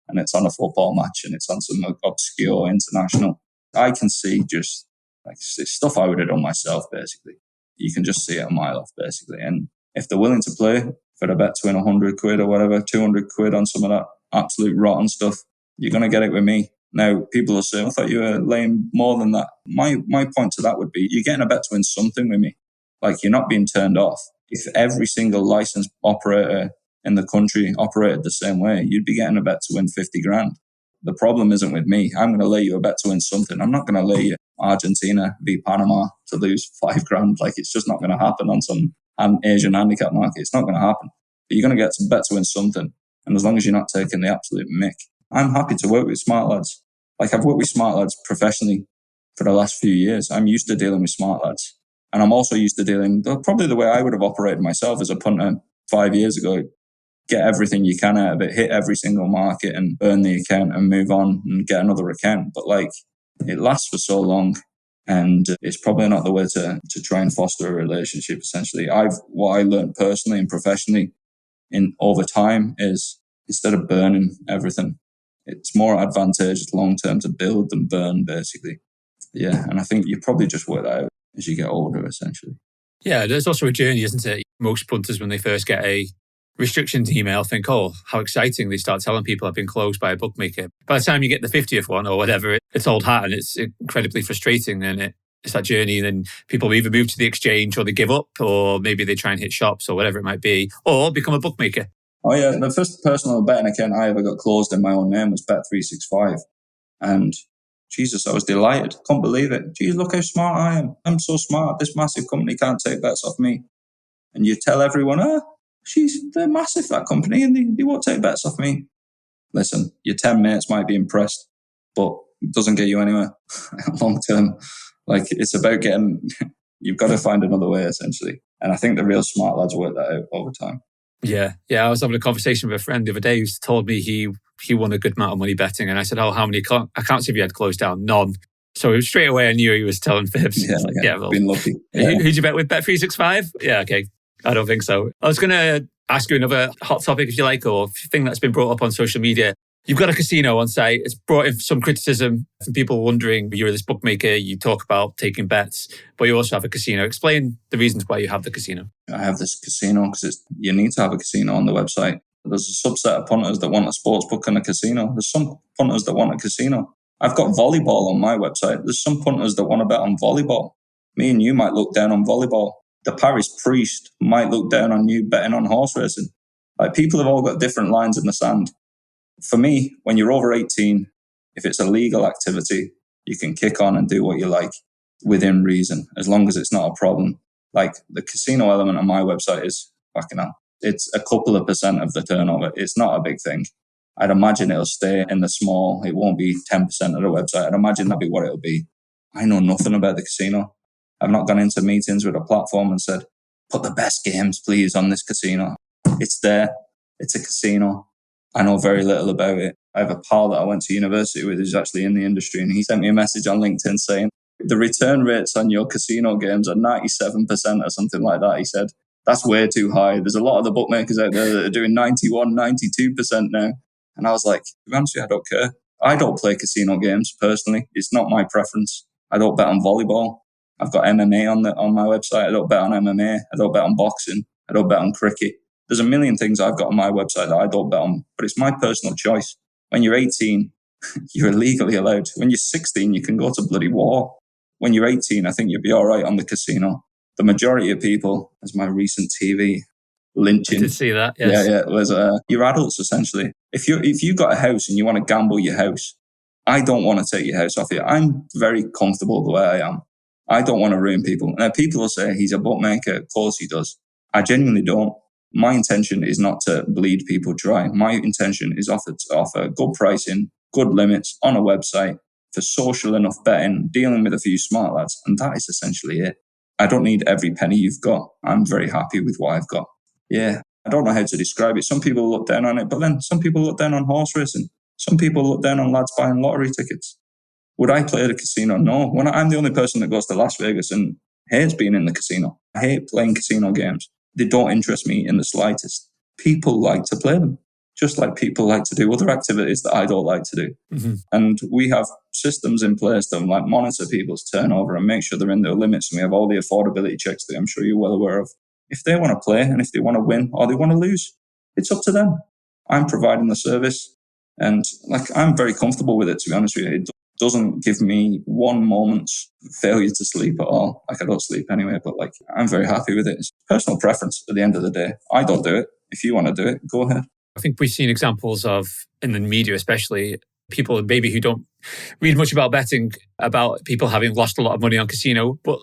and it's on a football match and it's on some obscure international. I can see just like stuff I would have done myself, basically. You can just see it a mile off, basically. And if they're willing to play for a bet to win £100 or whatever, £200 on some of that absolute rotten stuff, you're going to get it with me. Now, people will say, I thought you were laying more than that. My point to that would be, you're getting a bet to win something with me. Like, you're not being turned off. If every single licensed operator in the country operated the same way, you'd be getting a bet to win 50 grand. The problem isn't with me. I'm going to lay you a bet to win something. I'm not going to lay you Argentina v Panama to lose 5 grand. Like, it's just not going to happen on some Asian handicap market. It's not going to happen. But you're going to get some bet to win something. And as long as you're not taking the absolute mick, I'm happy to work with smart lads. Like, I've worked with smart lads professionally for the last few years. I'm used to dealing with smart lads. And I'm also used to dealing, probably the way I would have operated myself as a punter 5 years ago. Get everything you can out of it, hit every single market and burn the account and move on and get another account. But like, it lasts for so long, and it's probably not the way to try and foster a relationship, essentially. What I learned personally and professionally over time is, instead of burning everything, it's more advantageous long-term to build than burn, basically. Yeah, and I think you probably just work that out as you get older, essentially. Yeah, there's also a journey, isn't it? Most punters, when they first get a restrictions email, think, oh, how exciting. They start telling people I've been closed by a bookmaker. By the time you get the 50th one or whatever, it's old hat and it's incredibly frustrating. And it's that journey. And then people either move to the exchange or they give up, or maybe they try and hit shops or whatever it might be, or become a bookmaker. Oh yeah, the first personal betting account I ever got closed in my own name was Bet365. And Jesus, I was delighted. Couldn't believe it. Geez, look how smart I am. I'm so smart. This massive company can't take bets off me. And you tell everyone, they're massive, that company, and they won't take bets off me. Listen, your 10 mates might be impressed, but it doesn't get you anywhere long term. Like, it's about you've got to find another way, essentially. And I think the real smart lads work that out over time. Yeah. I was having a conversation with a friend the other day who told me he won a good amount of money betting. And I said, how many accounts have you had closed down? None. So straight away I knew he was telling fibs. Yeah, well, been lucky. Yeah. Who'd you bet with, Bet365? Yeah, okay. I don't think so. I was going to ask you another hot topic, if you like, or thing that's been brought up on social media. You've got a casino on site. It's brought in some criticism from people wondering, you're this bookmaker, you talk about taking bets, but you also have a casino. Explain the reasons why you have the casino. I have this casino because you need to have a casino on the website. There's a subset of punters that want a sports book and a casino. There's some punters that want a casino. I've got volleyball on my website. There's some punters that want to bet on volleyball. Me and you might look down on volleyball. The parish priest might look down on you betting on horse racing. Like, people have all got different lines in the sand. For me, when you're over 18, if it's a legal activity, you can kick on and do what you like within reason, as long as it's not a problem. Like, the casino element on my website is fucking hell. It's a couple of % of the turnover. It's not a big thing. I'd imagine it'll stay in the small. It won't be 10% of the website. I'd imagine that'll be what it'll be. I know nothing about the casino. I've not gone into meetings with a platform and said, put the best games, please, on this casino. It's there. It's a casino. I know very little about it. I have a pal that I went to university with who's actually in the industry, and he sent me a message on LinkedIn saying, the return rates on your casino games are 97% or something like that. He said, that's way too high. There's a lot of the bookmakers out there that are doing 91, 92% now. And I was like, to be honest with you, I don't care. I don't play casino games personally. It's not my preference. I don't bet on volleyball. I've got MMA on my website. I don't bet on MMA. I don't bet on boxing. I don't bet on cricket. There's a million things I've got on my website that I don't bet on, but it's my personal choice. When you're 18, you're legally allowed. When you're 16, you can go to bloody war. When you're 18, I think you'll be all right on the casino. The majority of people, as my recent TV lynching. I did see that, yes. Yeah, you're adults, essentially. If you got a house and you want to gamble your house, I don't want to take your house off you. I'm very comfortable the way I am. I don't want to ruin people. Now, people will say he's a bookmaker. Of course he does. I genuinely don't. My intention is not to bleed people dry. My intention is to offer good pricing, good limits on a website for social enough betting, dealing with a few smart lads. And that is essentially it. I don't need every penny you've got. I'm very happy with what I've got. Yeah, I don't know how to describe it. Some people look down on it, but then some people look down on horse racing. Some people look down on lads buying lottery tickets. Would I play at a casino? No. I'm the only person that goes to Las Vegas and hates being in the casino. I hate playing casino games. They don't interest me in the slightest. People like to play them, just like people like to do other activities that I don't like to do. Mm-hmm. And we have systems in place that like monitor people's turnover and make sure they're in their limits. And we have all the affordability checks that I'm sure you're well aware of. If they want to play and if they want to win or they want to lose, it's up to them. I'm providing the service and I'm very comfortable with it, to be honest with you. It doesn't give me one moment's failure to sleep at all. I don't sleep anyway, but I'm very happy with it. It's personal preference at the end of the day. I don't do it. If you want to do it, go ahead. I think we've seen examples of, in the media especially, people maybe who don't read much about betting, about people having lost a lot of money on casino. But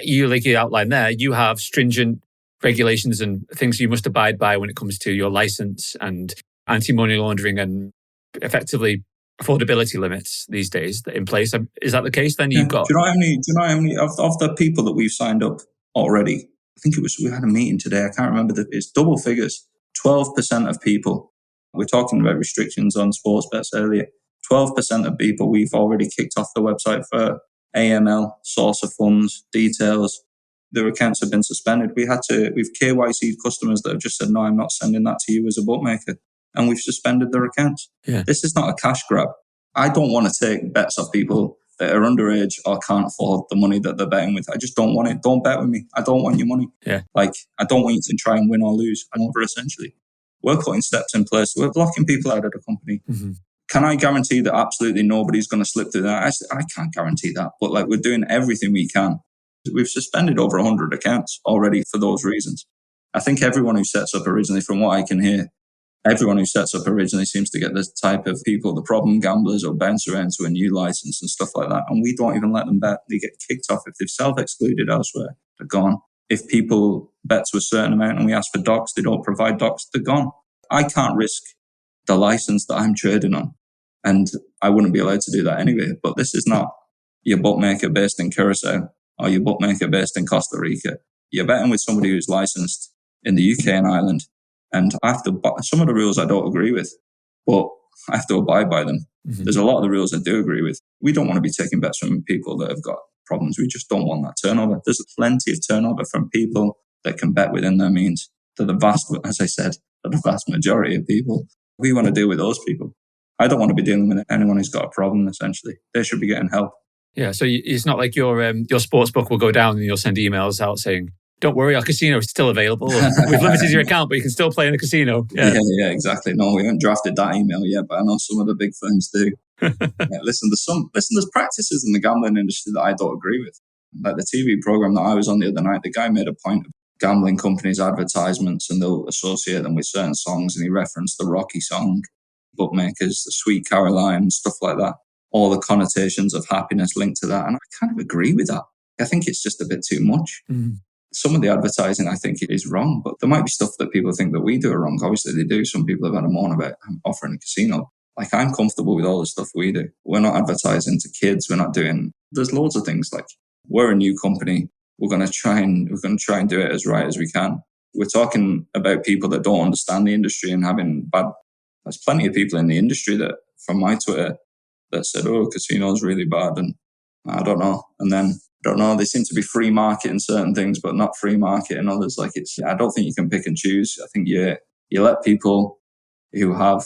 you outlined there, you have stringent regulations and things you must abide by when it comes to your license and anti-money laundering and effectively affordability limits these days in place. Is that the case then? You've got. Do you know how many of the people that we've signed up already? I think we had a meeting today. I can't remember. It's double figures. 12% of people. We're talking about restrictions on sports bets earlier. 12% of people we've already kicked off the website for AML, source of funds, details. Their accounts have been suspended. We've KYC'd customers that have just said, no, I'm not sending that to you as a bookmaker. And we've suspended their accounts. Yeah. This is not a cash grab. I don't want to take bets off people that are underage or can't afford the money that they're betting with. I just don't want it. Don't bet with me. I don't want your money. Yeah. I don't want you to try and win or lose. I'm over essentially. We're putting steps in place. We're blocking people out of the company. Mm-hmm. Can I guarantee that absolutely nobody's going to slip through that? I can't guarantee that. But we're doing everything we can. We've suspended over 100 accounts already for those reasons. I think everyone who sets up originally, from what I can hear, Everyone who sets up originally seems to get this type of people, the problem gamblers, or bounce around to a new license and stuff like that. And we don't even let them bet. They get kicked off if they've self-excluded elsewhere. They're gone. If people bet to a certain amount and we ask for docs, they don't provide docs, they're gone. I can't risk the license that I'm trading on. And I wouldn't be allowed to do that anyway. But this is not your bookmaker based in Curacao or your bookmaker based in Costa Rica. You're betting with somebody who's licensed in the UK and Ireland. And I have to, some of the rules I don't agree with, but I have to abide by them. Mm-hmm. There's a lot of the rules I do agree with. We don't want to be taking bets from people that have got problems. We just don't want that turnover. There's plenty of turnover from people that can bet within their means. To the vast, as I said, to the vast majority of people. We want to deal with those people. I don't want to be dealing with anyone who's got a problem, essentially. They should be getting help. Yeah, so it's not like your sports book will go down and you'll send emails out saying, don't worry, our casino is still available. We've limited your account, but you can still play in the casino. Yeah, exactly. No, we haven't drafted that email yet, but I know some of the big firms do. Listen, there's practices in the gambling industry that I don't agree with. Like the TV program that I was on the other night, the guy made a point of gambling companies' advertisements and they'll associate them with certain songs, and he referenced the Rocky song, Bookmakers, the Sweet Caroline, stuff like that. All the connotations of happiness linked to that. And I kind of agree with that. I think it's just a bit too much. Mm. Some of the advertising, I think, is wrong, but there might be stuff that people think that we do wrong. Obviously, they do. Some people have had a moan about offering a casino. Like, I'm comfortable with all the stuff we do. We're not advertising to kids. We're not doing. There's loads of things. Like, we're a new company. We're going to try and do it as right as we can. We're talking about people that don't understand the industry and having bad. There's plenty of people in the industry that, from my Twitter, that said, "Oh, casino's really bad," and I don't know. And then I don't know. They seem to be free marketing certain things, but not free marketing others. Like, I don't think you can pick and choose. I think you let people who have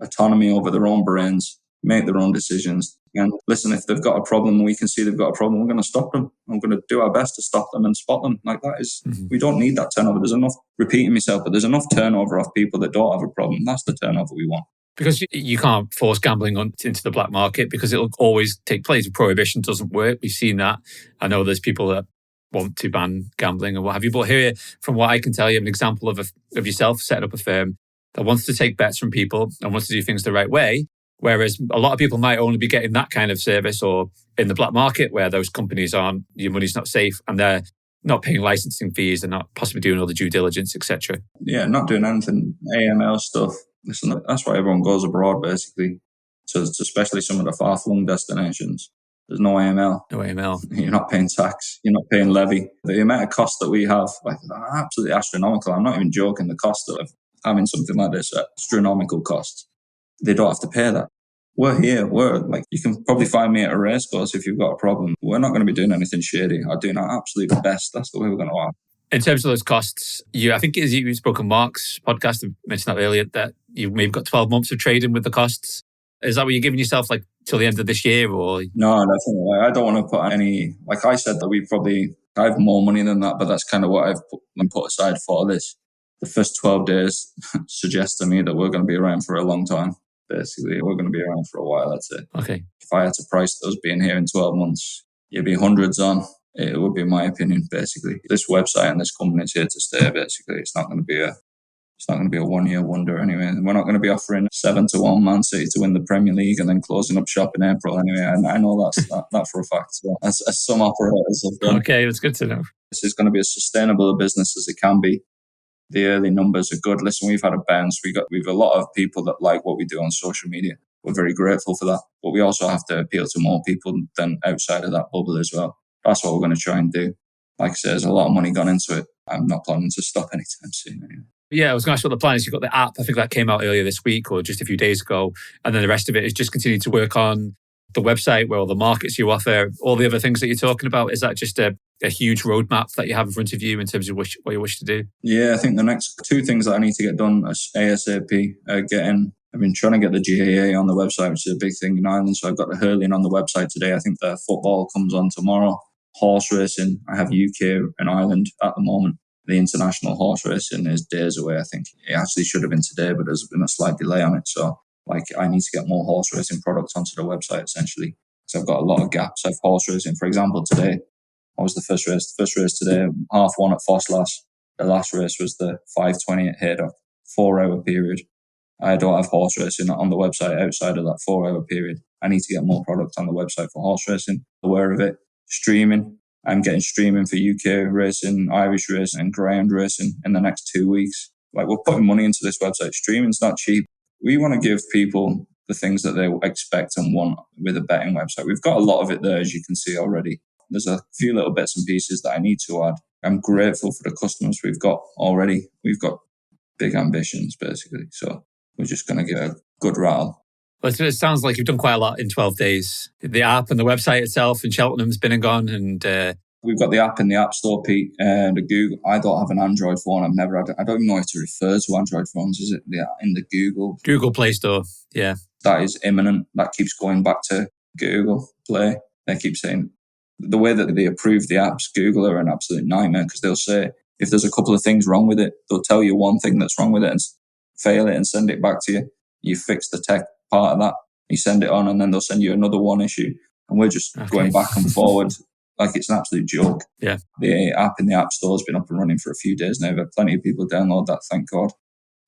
autonomy over their own brains make their own decisions. And listen, if they've got a problem and we can see they've got a problem, we're going to stop them. I'm going to do our best to stop them and spot them. Like, that is, we don't need that turnover. There's enough, repeating myself, but there's enough turnover of people that don't have a problem. That's the turnover we want. Because you can't force gambling into the black market because it'll always take place. Prohibition doesn't work. We've seen that. I know there's people that want to ban gambling and what have you. But here, from what I can tell you, an example of yourself setting up a firm that wants to take bets from people and wants to do things the right way. Whereas a lot of people might only be getting that kind of service or in the black market where those companies aren't, your money's not safe and they're not paying licensing fees, they're not possibly doing all the due diligence, etc. Yeah, not doing anything, AML stuff. Listen, that's why everyone goes abroad, basically. So especially some of the far-flung destinations. There's no AML. No AML. You're not paying tax. You're not paying levy. The amount of cost that we have, like, absolutely astronomical. I'm not even joking. The cost of having something like this, astronomical costs. They don't have to pay that. We're here. We're like, you can probably find me at a race course if you've got a problem. We're not going to be doing anything shady. I'm doing our absolute best. That's the way we're going to act. In terms of those costs, I think as you spoke on Mark's podcast, I mentioned that earlier, that you've maybe got 12 months of trading with the costs. Is that what you're giving yourself, like, till the end of this year? Or No, definitely. I don't want to put any, like I said, that I have more money than that, but that's kind of what I've put aside for this. The first 12 days suggest to me that we're going to be around for a long time. Basically, we're going to be around for a while, that's it. Okay. If I had to price those being here in 12 months, you'd be hundreds on. It would be my opinion, basically. This website and this company is here to stay, basically. It's not going to be a 1-year wonder anyway. We're not going to be offering 7-1 Man City to win the Premier League and then closing up shop in April anyway. I know that for a fact. So, as some operators have done. Okay, that's good to know. This is going to be as sustainable a business as it can be. The early numbers are good. Listen, we've had a bounce. We've a lot of people that like what we do on social media. We're very grateful for that. But we also have to appeal to more people than outside of that bubble as well. That's what we're going to try and do. Like I said, there's a lot of money gone into it. I'm not planning to stop anytime soon anyway. Yeah, I was going to ask what the plan is. You've got the app. I think that came out earlier this week or just a few days ago. And then the rest of it is just continuing to work on the website where all the markets you offer, all the other things that you're talking about. Is that just a huge roadmap that you have in front of you in terms of what you wish to do? Yeah, I think the next 2 things that I need to get done ASAP I've been trying to get the GAA on the website, which is a big thing in Ireland. So I've got the hurling on the website today. I think the football comes on tomorrow. Horse racing, I have UK and Ireland at the moment. The international horse racing is days away, I think. It actually should have been today, but there's been a slight delay on it. So, I need to get more horse racing products onto the website, essentially. Because I've got a lot of gaps. I've horse racing, for example, today. What was the first race? The first race today, 1:30 at Fosslas. The last race was the 5:20 at Haydock. 4-hour period. I don't have horse racing on the website outside of that 4-hour period. I need to get more product on the website for horse racing. Aware of it. Streaming. I'm getting streaming for UK racing, Irish racing, and ground racing in the next 2 weeks. Like, we're putting money into this website. Streaming's not cheap. We want to give people the things that they expect and want with a betting website. We've got a lot of it there, as you can see already. There's a few little bits and pieces that I need to add. I'm grateful for the customers we've got already. We've got big ambitions, basically. So we're just going to get a good rattle. Well, it sounds like you've done quite a lot in 12 days. The app and the website itself, and Cheltenham's been and gone. And we've got the app in the App Store, Pete, and the Google. I don't have an Android phone. I've never had it. I don't even know how to refer to Android phones. Is it in the Google Play Store? Yeah. That is imminent. That keeps going back to Google Play. They keep saying the way that they approve the apps, Google are an absolute nightmare, because they'll say if there's a couple of things wrong with it, they'll tell you one thing that's wrong with it and fail it and send it back to you. You fix the tech part of that, you send it on, and then they'll send you another one issue. And we're just going back and forward like it's an absolute joke. Yeah. The app in the App Store has been up and running for a few days now. We've had plenty of people download that, thank God.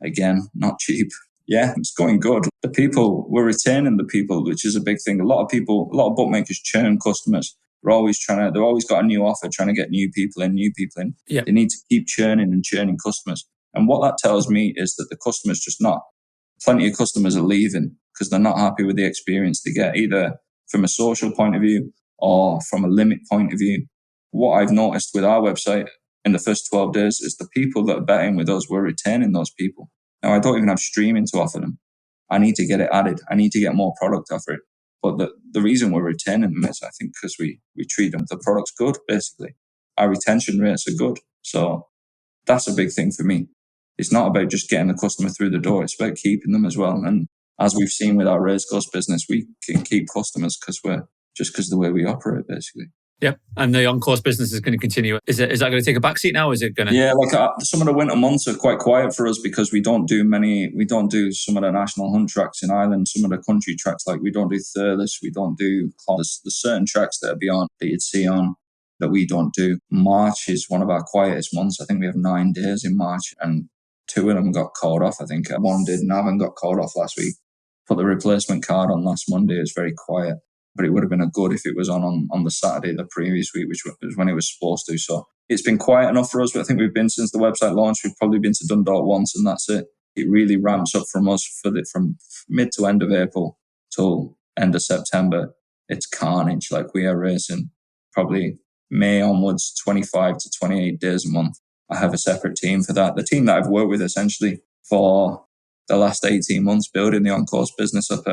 Again, not cheap. Yeah, it's going good. The people, we're retaining the people, which is a big thing. A lot of bookmakers churn customers. They've always got a new offer, trying to get new people in. Yeah. They need to keep churning customers. And what that tells me is that the customers plenty of customers are leaving because they're not happy with the experience they get, either from a social point of view or from a limit point of view. What I've noticed with our website in the first 12 days is the people that are betting with us, we're retaining those people. Now, I don't even have streaming to offer them. I need to get it added. I need to get more product off it. But the reason we're retaining them is, I think, because we treat them. The product's good, basically. Our retention rates are good. So that's a big thing for me. It's not about just getting the customer through the door. It's about keeping them as well. And as we've seen with our racecourse business, we can keep customers because of the way we operate, basically. Yep. And the OnCourse Business is going to continue. Is that going to take a backseat now? Is it going to? Yeah, some of the winter months are quite quiet for us because we don't do some of the national hunt tracks in Ireland, some of the country tracks, like we don't do Thurles, we don't do There's certain tracks that are beyond that you'd see on that we don't do. March is one of our quietest months. I think we have 9 days in March and 2 of them got called off. I think one did. Navan got called off last week. Put the replacement card on last Monday. It was very quiet. But it would have been a good if it was on the Saturday the previous week, which was when it was supposed to. So it's been quiet enough for us. But I think we've been, since the website launch, we've probably been to Dundalk once, and that's it. It really ramps up from us from mid to end of April till end of September. It's carnage. Like, we are racing probably May onwards, 25 to 28 days a month. I have a separate team for that. The team that I've worked with essentially for the last 18 months building the OnCourse business up.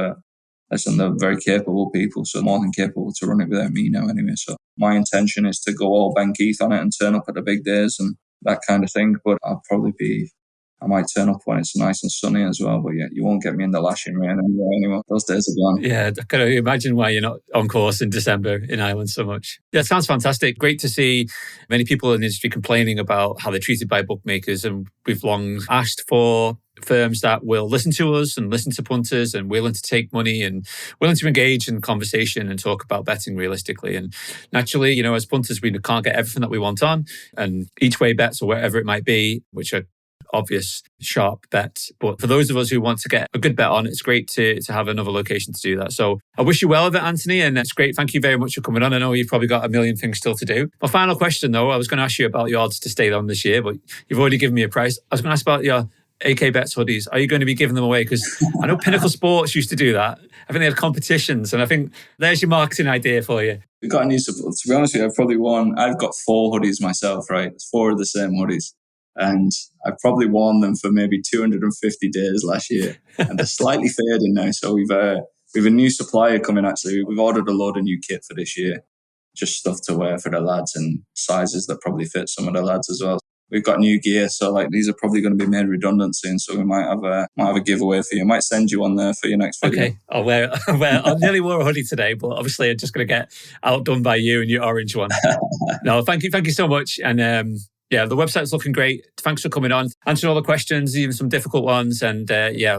Listen, they're very capable people, so more than capable to run it without me now anyway. So my intention is to go all Ben Keith on it and turn up at the big days and that kind of thing. But I might turn up when it's nice and sunny as well. But yeah, you won't get me in the lashing rain anymore. Those days are gone. Yeah, I can imagine why you're not on course in December in Ireland so much. Yeah, it sounds fantastic. Great to see many people in the industry complaining about how they're treated by bookmakers. And we've long asked for firms that will listen to us and listen to punters and willing to take money and willing to engage in conversation and talk about betting realistically. And naturally, as punters, we can't get everything that we want on, and each way bets or whatever it might be, which are obvious, sharp bets. But for those of us who want to get a good bet on, it's great to have another location to do that. So I wish you well with it, Anthony, and it's great. Thank you very much for coming on. I know you've probably got a million things still to do. My final question, though, I was going to ask you about your odds to stay on this year, but you've already given me a price. I was going to ask about your AKBets hoodies. Are you going to be giving them away? Because I know Pinnacle Sports used to do that. I think they had competitions, and I think there's your marketing idea for you. We've got a new support. To be honest with you, I've got 4 hoodies myself, right? It's 4 of the same hoodies. And I've probably worn them for maybe 250 days last year. And they're slightly fading now. So we've a new supplier coming, actually. We've ordered a load of new kit for this year. Just stuff to wear for the lads and sizes that probably fit some of the lads as well. We've got new gear, so these are probably going to be made redundant soon. So we might have a giveaway for you. I might send you one there for your next video. Okay, I'll wear. I nearly wore a hoodie today, but obviously I'm just going to get outdone by you and your orange one. No, thank you so much. And yeah, the website's looking great. Thanks for coming on, answering all the questions, even some difficult ones. And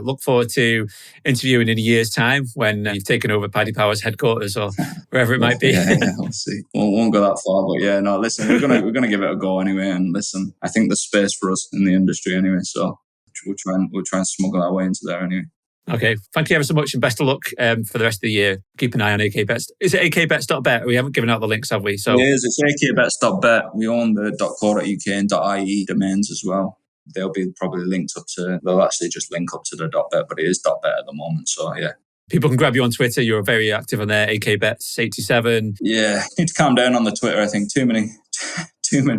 look forward to interviewing in a year's time when you've taken over Paddy Power's headquarters or wherever it might be. Yeah, we'll see. We won't go that far, but yeah, no, listen, we're gonna give it a go anyway. And listen, I think there's space for us in the industry anyway. So we'll try and smuggle our way into there anyway. Okay, thank you ever so much and best of luck for the rest of the year. Keep an eye on AKBets. Is it AKBets.bet? We haven't given out the links, have we? So it is. It's AKBets.bet. We own the .co.uk and .ie domains as well. They'll be probably linked up to, they'll actually just link up to the .bet, but it is .bet at the moment. So yeah. People can grab you on Twitter. You're very active on there. AKBets87. Yeah, need to calm down on the Twitter. I think too many,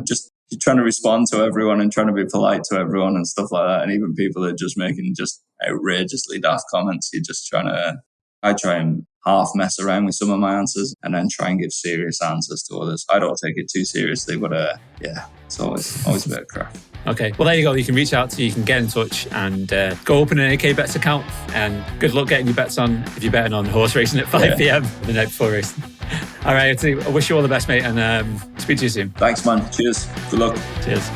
just you're trying to respond to everyone and trying to be polite to everyone and stuff like that. And even people are just making just outrageously daft comments. You're just I try and half mess around with some of my answers and then try and give serious answers to others. I don't take it too seriously, but yeah, it's always a bit of crap. Okay, well, there you go. You can reach out to you, can get in touch and go open an AKBets account. And good luck getting your bets on if you're betting on horse racing at 5 p.m. the night before racing. All right, I wish you all the best, mate, and speak to you soon. Thanks, man. Cheers. Good luck. Cheers.